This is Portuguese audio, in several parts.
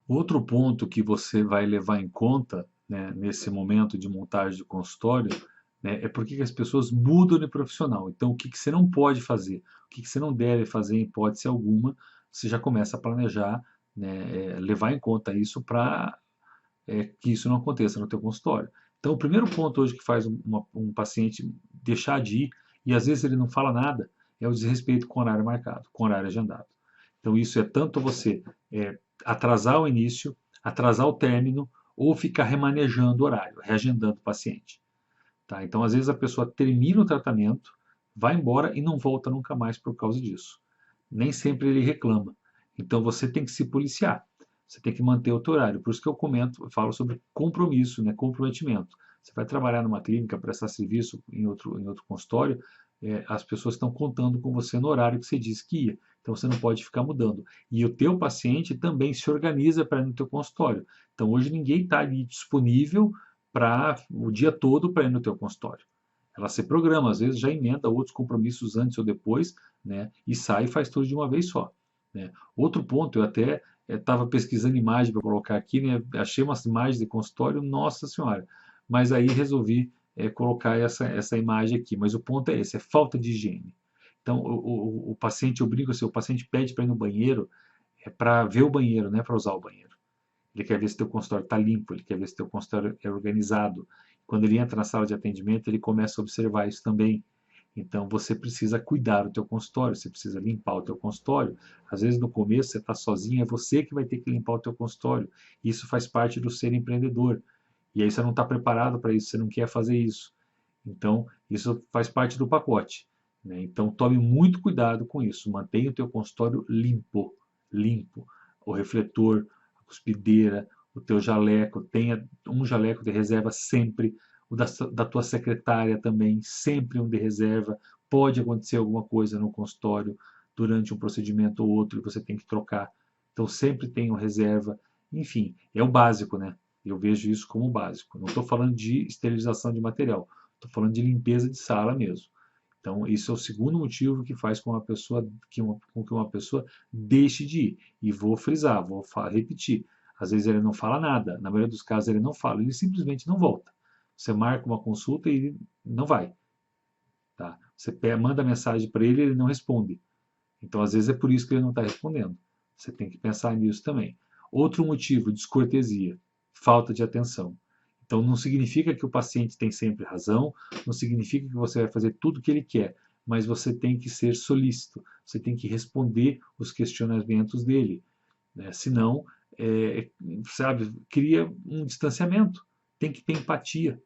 Outro ponto que você vai levar em conta, né, nesse momento de montagem de consultório, né, é porque que as pessoas mudam de profissional. Então, o que que você não pode fazer, o que que você não deve fazer em hipótese alguma, você já começa a planejar, né, levar em conta isso para que isso não aconteça no teu consultório. Então, o primeiro ponto hoje que faz um paciente deixar de ir, e às vezes ele não fala nada, é o desrespeito com o horário marcado, com o horário agendado. Então, isso é tanto você atrasar o início, atrasar o término, ou ficar remanejando o horário, reagendando o paciente. Tá? Então, às vezes a pessoa termina o tratamento, vai embora e não volta nunca mais por causa disso. Nem sempre ele reclama. Então, você tem que se policiar. Você tem que manter o teu horário. Por isso que eu falo sobre compromisso, né, comprometimento. Você vai trabalhar numa clínica, prestar serviço em outro consultório, as pessoas estão contando com você no horário que você disse que ia. Então você não pode ficar mudando. E o teu paciente também se organiza para ir no teu consultório. Então hoje ninguém está ali disponível para o dia todo para ir no teu consultório. Ela se programa, às vezes já emenda outros compromissos antes ou depois, né, e sai e faz tudo de uma vez só. Né. Outro ponto, eu até estava pesquisando imagem para colocar aqui, né, achei umas imagens de consultório, nossa senhora, mas aí resolvi colocar essa imagem aqui. Mas o ponto é esse, é falta de higiene. Então, o paciente, eu brinco assim, o paciente pede para ir no banheiro, para ver o banheiro, não é para usar o banheiro. Ele quer ver se teu consultório está limpo, ele quer ver se teu consultório é organizado. Quando ele entra na sala de atendimento, ele começa a observar isso também. Então você precisa cuidar do teu consultório, você precisa limpar o teu consultório. Às vezes no começo você está sozinho, é você que vai ter que limpar o teu consultório. Isso faz parte do ser empreendedor. E aí você não está preparado para isso, você não quer fazer isso. Então isso faz parte do pacote. Né? Então tome muito cuidado com isso. Mantenha o teu consultório limpo, limpo. O refletor, a cuspideira, o teu jaleco, tenha um jaleco de reserva sempre, o da tua secretária também, sempre um de reserva. Pode acontecer alguma coisa no consultório durante um procedimento ou outro e você tem que trocar. Então sempre tenha reserva. Enfim, é o básico, né? Eu vejo isso como básico. Não estou falando de esterilização de material, estou falando de limpeza de sala mesmo. Então, isso é o segundo motivo que faz com que uma pessoa deixe de ir. E vou frisar, vou repetir. Às vezes ele não fala nada, na maioria dos casos ele não fala, ele simplesmente não volta. Você marca uma consulta e ele não vai. Tá? Você manda mensagem para ele e ele não responde. Então, às vezes é por isso que ele não está respondendo. Você tem que pensar nisso também. Outro motivo, descortesia, falta de atenção. Então, não significa que o paciente tem sempre razão, não significa que você vai fazer tudo o que ele quer, mas você tem que ser solícito, você tem que responder os questionamentos dele. Né? Senão, sabe, cria um distanciamento. Tem que ter empatia.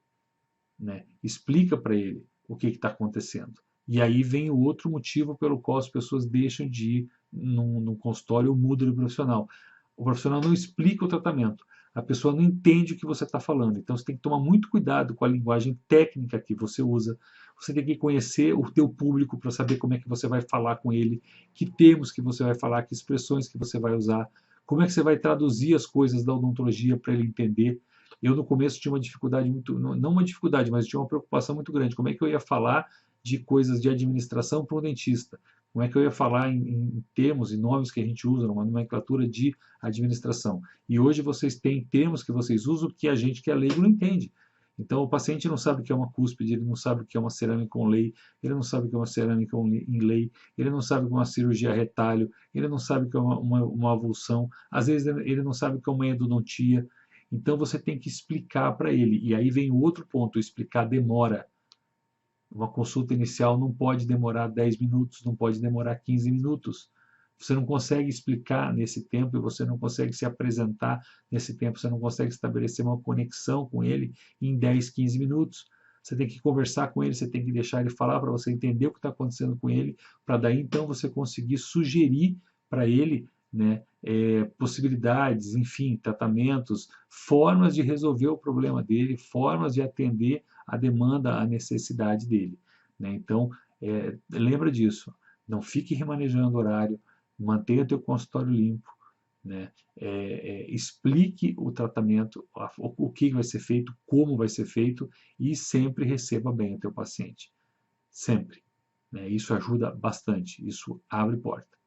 Né? Explica para ele o que está acontecendo. E aí vem o outro motivo pelo qual as pessoas deixam de ir num consultório ou mudam de profissional. O profissional não explica o tratamento. A pessoa não entende o que você está falando. Então você tem que tomar muito cuidado com a linguagem técnica que você usa. Você tem que conhecer o teu público para saber como é que você vai falar com ele, que termos que você vai falar, que expressões que você vai usar, como é que você vai traduzir as coisas da odontologia para ele entender. Eu no começo tinha uma dificuldade muito, não uma dificuldade, mas tinha uma preocupação muito grande. Como é que eu ia falar de coisas de administração para um dentista? Como é que eu ia falar em termos e nomes que a gente usa numa nomenclatura de administração? E hoje vocês têm termos que vocês usam que a gente que é leigo não entende. Então o paciente não sabe o que é uma cúspide, ele não sabe o que é uma cerâmica com lei, ele não sabe o que é uma cerâmica em lei, ele não sabe o que é uma cirurgia retalho, ele não sabe o que é uma avulsão, às vezes ele não sabe o que é uma endodontia. Então você tem que explicar para ele. E aí vem o outro ponto: explicar demora. Uma consulta inicial não pode demorar 10 minutos, não pode demorar 15 minutos. Você não consegue explicar nesse tempo e você não consegue se apresentar nesse tempo, você não consegue estabelecer uma conexão com ele em 10, 15 minutos. Você tem que conversar com ele, você tem que deixar ele falar para você entender o que está acontecendo com ele, para daí então você conseguir sugerir para ele, né, possibilidades, enfim, tratamentos, formas de resolver o problema dele, formas de atender a demanda, a necessidade dele. Né? Então, lembra disso. Não fique remanejando horário, mantenha teu consultório limpo, né? Explique o tratamento, o que vai ser feito, como vai ser feito e sempre receba bem o teu paciente. Sempre. Né? Isso ajuda bastante, isso abre porta.